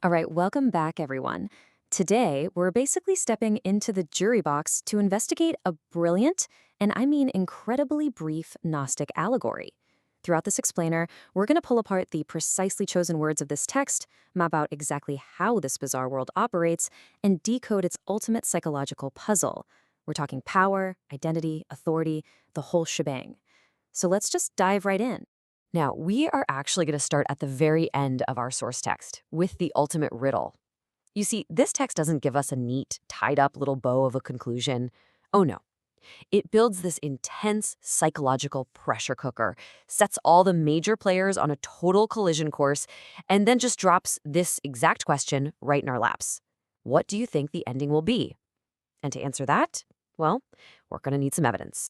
All right, welcome back, everyone. Today, we're basically stepping into the jury box to investigate a brilliant, and I mean incredibly brief, Gnostic allegory. Throughout this explainer, we're going to pull apart the precisely chosen words of this text, map out exactly how this bizarre world operates, and decode its ultimate psychological puzzle. We're talking power, identity, authority, the whole shebang. So let's just dive right in. Now, we are actually going to start at the very end of our source text with the ultimate riddle. You see, this text doesn't give us a neat, tied-up little bow of a conclusion. Oh no. It builds this intense psychological pressure cooker, sets all the major players on a total collision course, and then just drops this exact question right in our laps. What do you think the ending will be? And to answer that, well, we're going to need some evidence.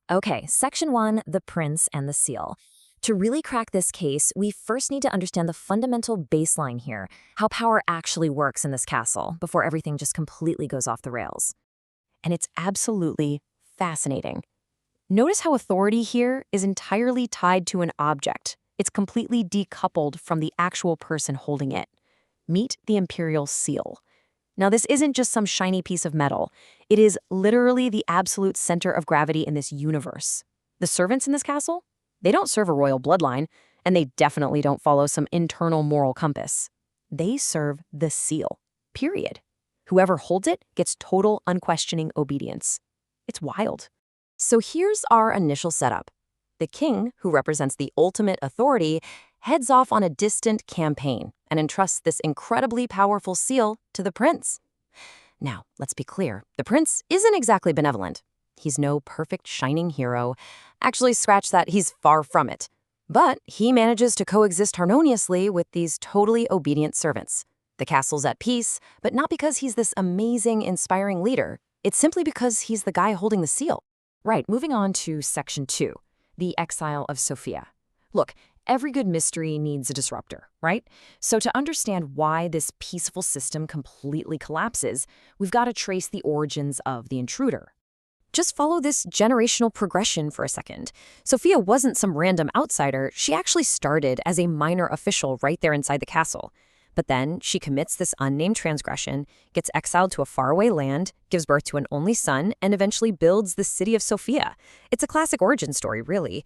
Okay, Section 1, the Prince and the Seal. To really crack this case, we first need to understand the fundamental baseline here, how power actually works in this castle, before everything just completely goes off the rails. And it's absolutely fascinating. Notice how authority here is entirely tied to an object. It's completely decoupled from the actual person holding it. Meet the imperial seal. Now, this isn't just some shiny piece of metal. It is literally the absolute center of gravity in this universe. The servants in this castle? They don't serve a royal bloodline, and they definitely don't follow some internal moral compass. They serve the seal, period. Whoever holds it gets total, unquestioning obedience. It's wild. So here's our initial setup. The king, who represents the ultimate authority, heads off on a distant campaign and entrusts this incredibly powerful seal to the prince. Now, let's be clear, the prince isn't exactly benevolent. He's no perfect shining hero. Actually, scratch that, he's far from it. But he manages to coexist harmoniously with these totally obedient servants. The castle's at peace, but not because he's this amazing, inspiring leader. It's simply because he's the guy holding the seal. Right, moving on to Section 2, the exile of Sophia. Look, every good mystery needs a disruptor, right? So to understand why this peaceful system completely collapses, we've got to trace the origins of the intruder. Just follow this generational progression for a second. Sophia wasn't some random outsider. She actually started as a minor official right there inside the castle. But then she commits this unnamed transgression, gets exiled to a faraway land, gives birth to an only son, and eventually builds the city of Sophia. It's a classic origin story, really.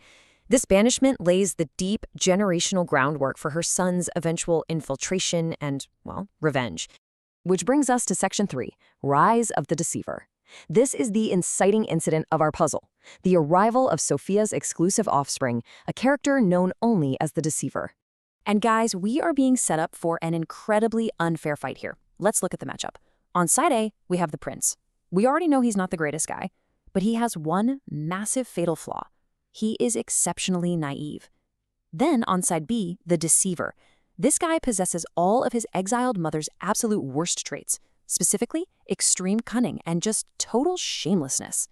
This banishment lays the deep generational groundwork for her son's eventual infiltration and, well, revenge. Which brings us to Section 3, Rise of the Deceiver. This is the inciting incident of our puzzle, the arrival of Sophia's exclusive offspring, a character known only as the Deceiver. And guys, we are being set up for an incredibly unfair fight here. Let's look at the matchup. On side A, we have the prince. We already know he's not the greatest guy, but he has one massive fatal flaw. He is exceptionally naive. Then on side B, the deceiver. This guy possesses all of his exiled mother's absolute worst traits, specifically extreme cunning and just total shamelessness.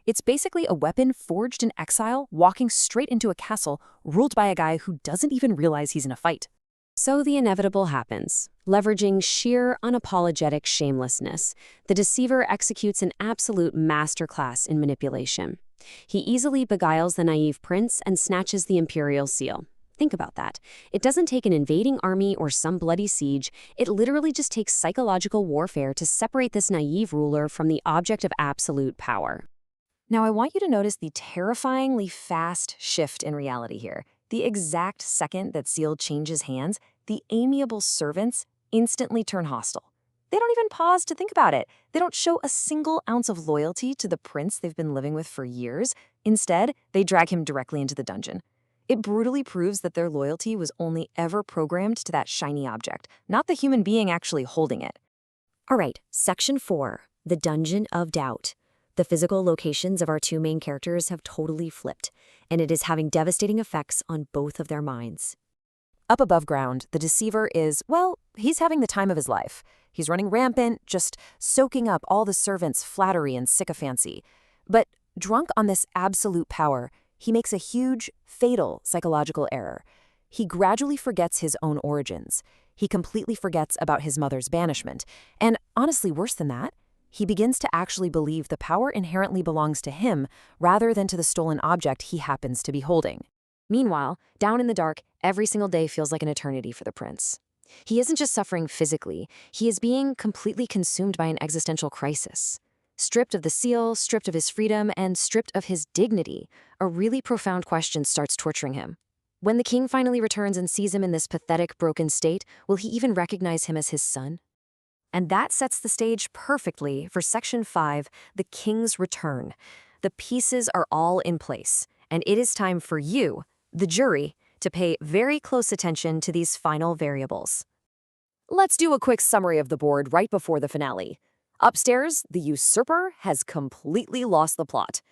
It's basically a weapon forged in exile, walking straight into a castle ruled by a guy who doesn't even realize he's in a fight. So the inevitable happens. Leveraging sheer, unapologetic shamelessness, the deceiver executes an absolute masterclass in manipulation. He easily beguiles the naive prince and snatches the imperial seal. Think about that. It doesn't take an invading army or some bloody siege. It literally just takes psychological warfare to separate this naive ruler from the object of absolute power. Now, I want you to notice the terrifyingly fast shift in reality here. The exact second that Seal changes hands, the amiable servants instantly turn hostile. They don't even pause to think about it. They don't show a single ounce of loyalty to the prince they've been living with for years. Instead, they drag him directly into the dungeon. It brutally proves that their loyalty was only ever programmed to that shiny object, not the human being actually holding it. All right, Section 4, the Dungeon of Doubt. The physical locations of our two main characters have totally flipped, and it is having devastating effects on both of their minds. Up above ground, the deceiver is, well, he's having the time of his life. He's running rampant, just soaking up all the servants' flattery and sycophancy. But drunk on this absolute power, he makes a huge, fatal psychological error. He gradually forgets his own origins. He completely forgets about his mother's banishment. And honestly, worse than that, he begins to actually believe the power inherently belongs to him rather than to the stolen object he happens to be holding. Meanwhile, down in the dark, every single day feels like an eternity for the prince. He isn't just suffering physically, he is being completely consumed by an existential crisis. Stripped of the seal, stripped of his freedom, and stripped of his dignity, a really profound question starts torturing him. When the king finally returns and sees him in this pathetic, broken state, will he even recognize him as his son? And that sets the stage perfectly for Section 5, the king's return. The pieces are all in place, and it is time for you, the jury, to pay very close attention to these final variables. Let's do a quick summary of the board right before the finale. Upstairs, the usurper has completely lost the plot.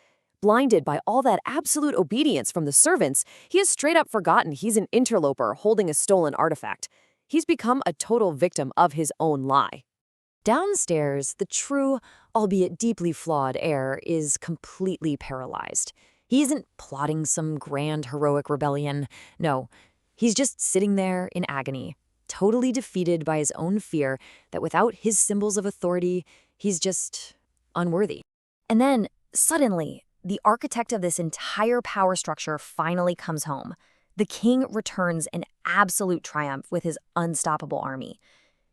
Blinded by all that absolute obedience from the servants, he has straight up forgotten he's an interloper holding a stolen artifact. He's become a total victim of his own lie. Downstairs, the true, albeit deeply flawed heir is completely paralyzed. He isn't plotting some grand heroic rebellion. No, he's just sitting there in agony, totally defeated by his own fear that without his symbols of authority, he's just unworthy. And then, suddenly, the architect of this entire power structure finally comes home. The king returns in absolute triumph with his unstoppable army.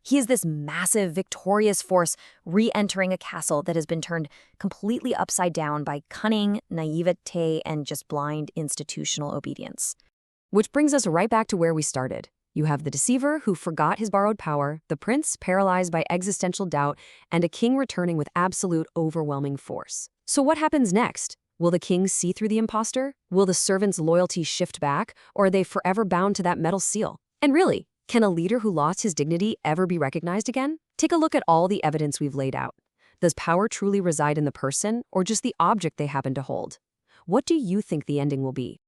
He is this massive, victorious force re-entering a castle that has been turned completely upside down by cunning, naivete, and just blind institutional obedience. Which brings us right back to where we started. You have the deceiver who forgot his borrowed power, the prince paralyzed by existential doubt, and a king returning with absolute overwhelming force. So what happens next? Will the king see through the imposter? Will the servants' loyalty shift back, or are they forever bound to that metal seal? And really, can a leader who lost his dignity ever be recognized again? Take a look at all the evidence we've laid out. Does power truly reside in the person, or just the object they happen to hold? What do you think the ending will be?